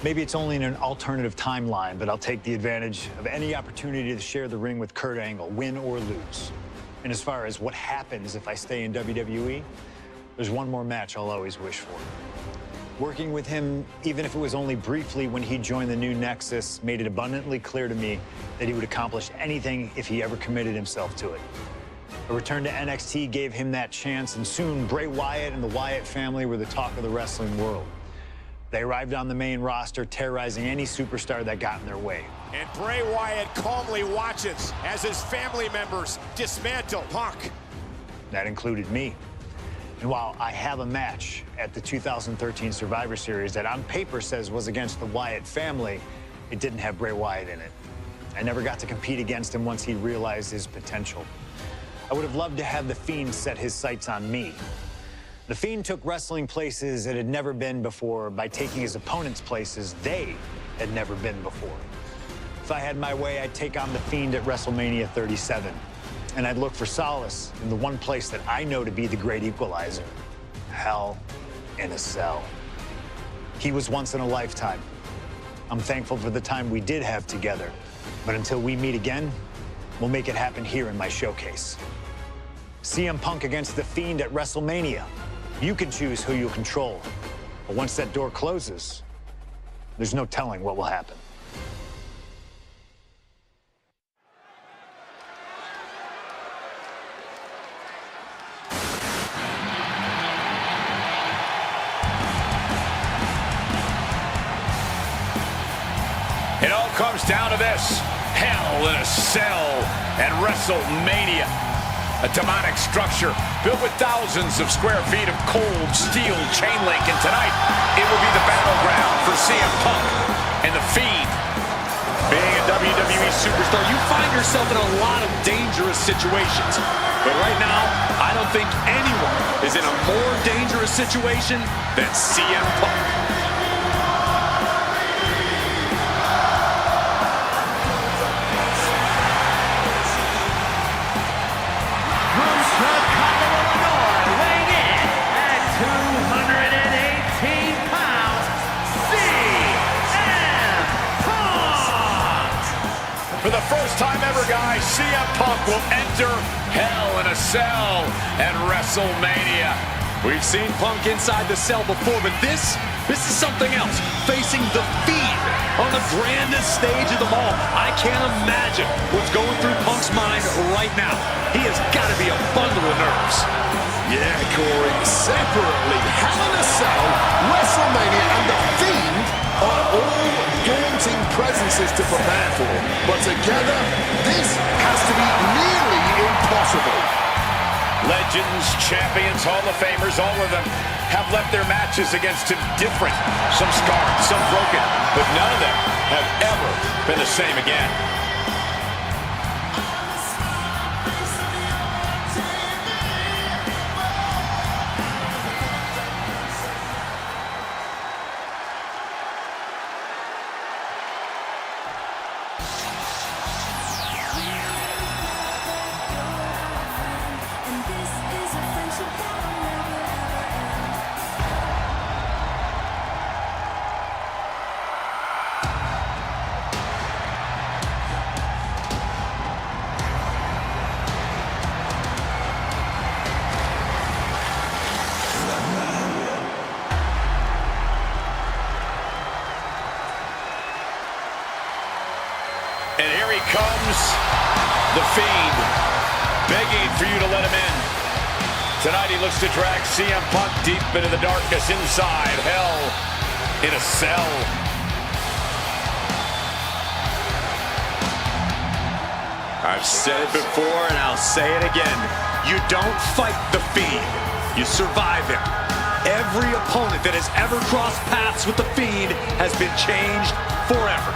Maybe it's only in an alternative timeline, but I'll take the advantage of any opportunity to share the ring with Kurt Angle, win or lose. And as far as what happens if I stay in WWE, there's one more match I'll always wish for. Working with him, even if it was only briefly when he joined the new Nexus, made it abundantly clear to me that he would accomplish anything if he ever committed himself to it. A return to NXT gave him that chance, and soon Bray Wyatt and the Wyatt family were the talk of the wrestling world. They arrived on the main roster, terrorizing any superstar that got in their way. And Bray Wyatt calmly watches as his family members dismantle Punk. That included me. And while I have a match at the 2013 Survivor Series that on paper says was against the Wyatt family, it didn't have Bray Wyatt in it. I never got to compete against him once he realized his potential. I would have loved to have the Fiend set his sights on me. The Fiend took wrestling places it had never been before by taking his opponents places they had never been before. If I had my way, I'd take on the Fiend at WrestleMania 37. And I'd look for solace in the one place that I know to be the great equalizer: Hell in a Cell. He was once in a lifetime. I'm thankful for the time we did have together. But until we meet again, we'll make it happen here in my showcase. CM Punk against the Fiend at WrestleMania. You can choose who you'll control. But once that door closes, there's no telling what will happen. It all comes down to this: Hell in a Cell and WrestleMania. A demonic structure built with thousands of square feet of cold steel chain link. And tonight, it will be the battleground for CM Punk and the Fiend. Being a WWE superstar, you find yourself in a lot of dangerous situations. But right now, I don't think anyone is in a more dangerous situation than CM Punk. For the first time ever, guys, CM Punk will enter Hell in a Cell at WrestleMania. We've seen Punk inside the cell before, but this is something else. Facing the Fiend on the grandest stage of them all. I can't imagine what's going through Punk's mind right now. He has got to be a bundle of nerves. Yeah, Corey. Separately, Hell in a Cell, WrestleMania, and the Fiend are all daunting presences to prepare for. But together, this has to be nearly impossible. Legends, champions, Hall of Famers, all of them have left their matches against him different. Some scarred, some broken, but none of them have ever been the same again. And here he comes, the Fiend, begging for you to let him in. Tonight he looks to drag CM Punk deep into the darkness inside Hell in a Cell. I've said it before and I'll say it again. You don't fight the Fiend, you survive him. Every opponent that has ever crossed paths with the Fiend has been changed forever.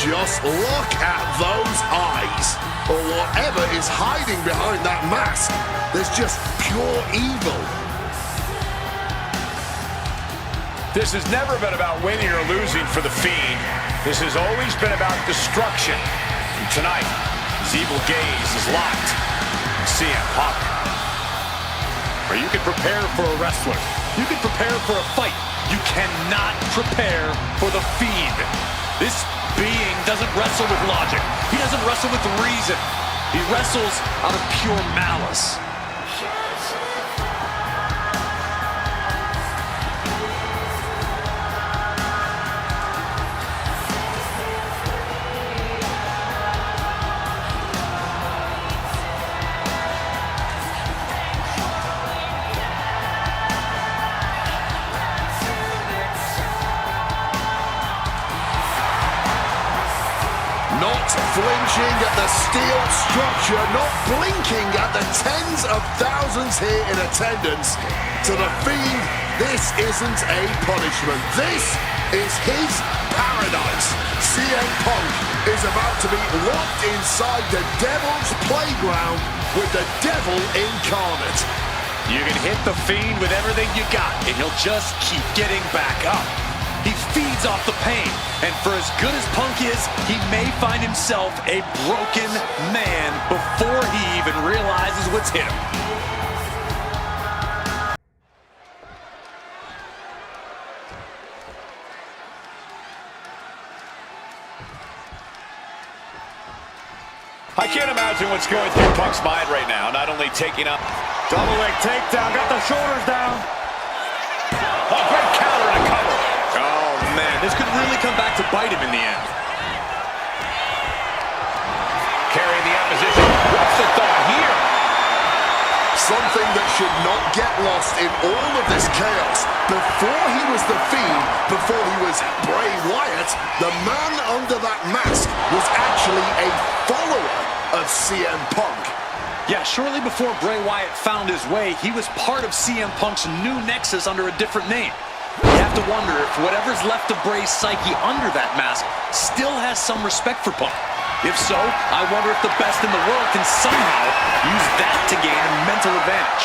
Just look at those eyes, or whatever is hiding behind that mask. There's just pure evil. This has never been about winning or losing for the Fiend. This has always been about destruction. And tonight, his evil gaze is locked CM Punk. Or you can prepare for a wrestler. You can prepare for a fight. You cannot prepare for the Fiend. This being doesn't wrestle with logic. He doesn't wrestle with reason. He wrestles out of pure malice. Not flinching at the steel structure, not blinking at the tens of thousands here in attendance. To the Fiend, this isn't a punishment. This is his paradise. CM Punk is about to be locked inside the Devil's playground with the Devil incarnate. You can hit the Fiend with everything you got, and he'll just keep getting back up. He feeds off the pain, and for as good as Punk is, he may find himself a broken man before he even realizes what's hit him. I can't imagine what's going through Punk's mind right now. Not only taking up Double leg takedown, got the shoulders down. a great counter and a cover. Oh, man, this could really come back to bite him in the end. Carrying the opposition. What's the thought here? Something that should not get lost in all of this chaos. Before he was the Fiend, before he was Bray Wyatt, the man under that mask was actually a follower of CM Punk. Yeah, shortly before Bray Wyatt found his way, he was part of CM Punk's new nexus under a different name. You have to wonder if whatever's left of Bray's psyche under that mask still has some respect for Punk. If so, I wonder if the best in the world can somehow use that to gain a mental advantage.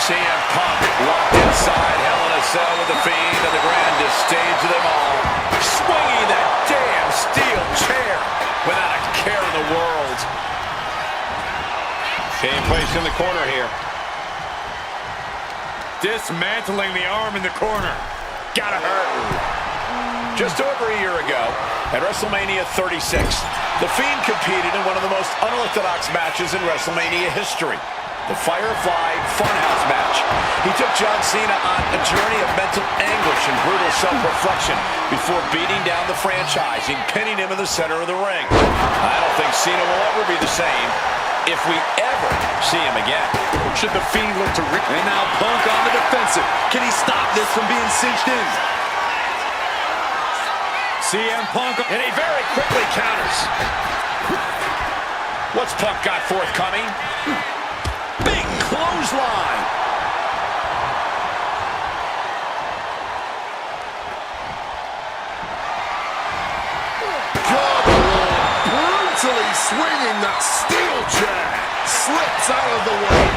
CM Punk locked inside Hell in a Cell with the Fiend on the grandest stage of them all. Swinging that damn steel chair without a care in the world. Being placed in the corner here. Dismantling the arm in the corner. Gotta hurt. Just over a year ago, at WrestleMania 36, The Fiend competed in one of the most unorthodox matches in WrestleMania history, the Firefly Funhouse match. He took John Cena on a journey of mental anguish and brutal self-reflection before beating down the franchise and pinning him in the center of the ring. I don't think Cena will ever be the same if we ever see him again. Should the Fiend look to Rick? And now Punk on the defensive. Can he stop this from being cinched in? CM Punk, And he very quickly counters. What's Punk got forthcoming? Big clothesline. God, brutally swinging that steel chair. Slips out of the way.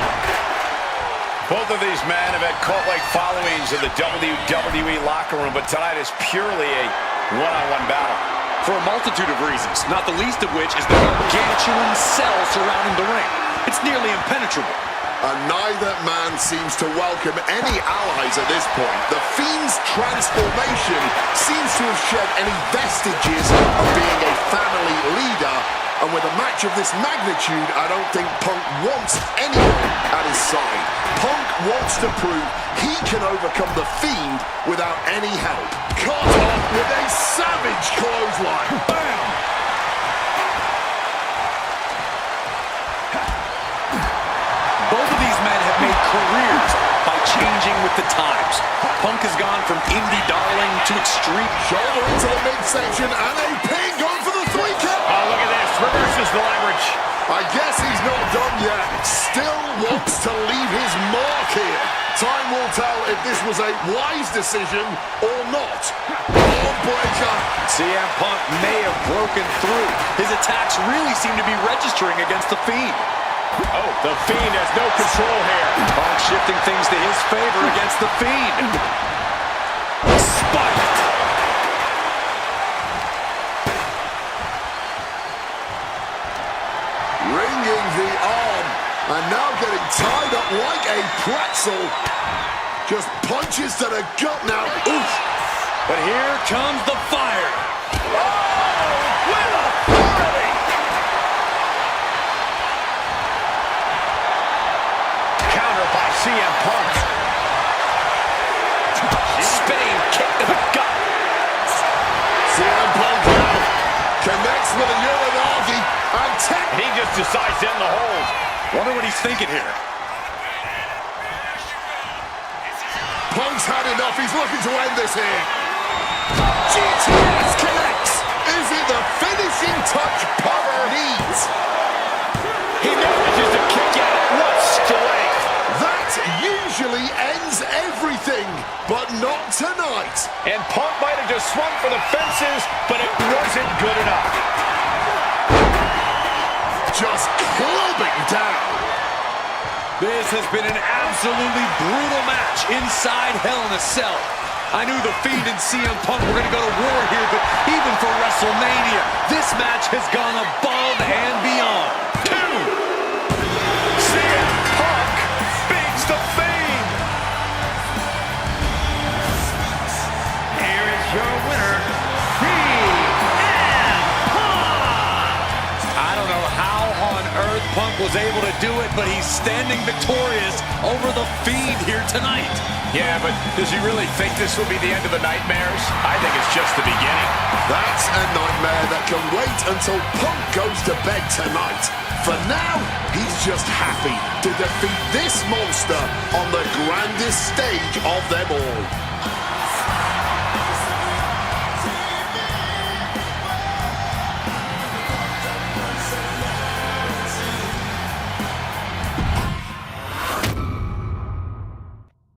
Both of these men have had cult-like followings in the WWE locker room, but tonight is purely a one-on-one battle. for a multitude of reasons, not the least of which is the gargantuan cell surrounding the ring. It's nearly impenetrable. And neither man seems to welcome any allies at this point. The Fiend's transformation seems to have shed any vestiges of being a family leader. And with a match of this magnitude, I don't think Punk wants anyone at his side. Punk wants to prove he can overcome the Fiend without any help. Cut off with a savage clothesline. Bam! Both of these men have made careers by changing with the times. Punk has gone from indie darling to extreme. Shoulder into the midsection and a pin going for the 3 count. Oh, look at this. Reverses the leverage. I guess he's not done yet. Still wants to leave his mark here. Time will tell if this was a wise decision or not. Breaker. CM Punk may have broken through. His attacks really seem to be registering against the Fiend. Oh, the Fiend has no control here. Punk shifting things to his favor against the Fiend. Spiked. Ringing the And now getting tied up like a pretzel. Just punches to the gut now. Oof. But here comes the fire. Oh, with authority. Counter by CM Punk. Spinning kick to the gut. CM Punk now connects with a Uranagi and He just decides to end the hold. Wonder what he's thinking here. Punk's had enough. He's looking to end this here. GTS connects. Is it the finishing touch Punk needs? He manages to kick out. What strength! That usually ends everything, but not tonight. And Punk might have just swung for the fences, but it wasn't good enough. Just clubbing down. This has been an absolutely brutal match inside Hell in a Cell. I knew the Fiend and CM Punk were going to go to war here, but even for WrestleMania, this match has gone above and beyond. CM Punk beats the Fiend. Here is your winner, CM Punk. I don't know how on earth Punk was able to do it, but he's standing victorious over the Fiend here tonight. Yeah, but does he really think this will be the end of the nightmares? I think it's just the beginning. That's a nightmare that can wait until Punk goes to bed tonight. For now, he's just happy to defeat this monster on the grandest stage of them all.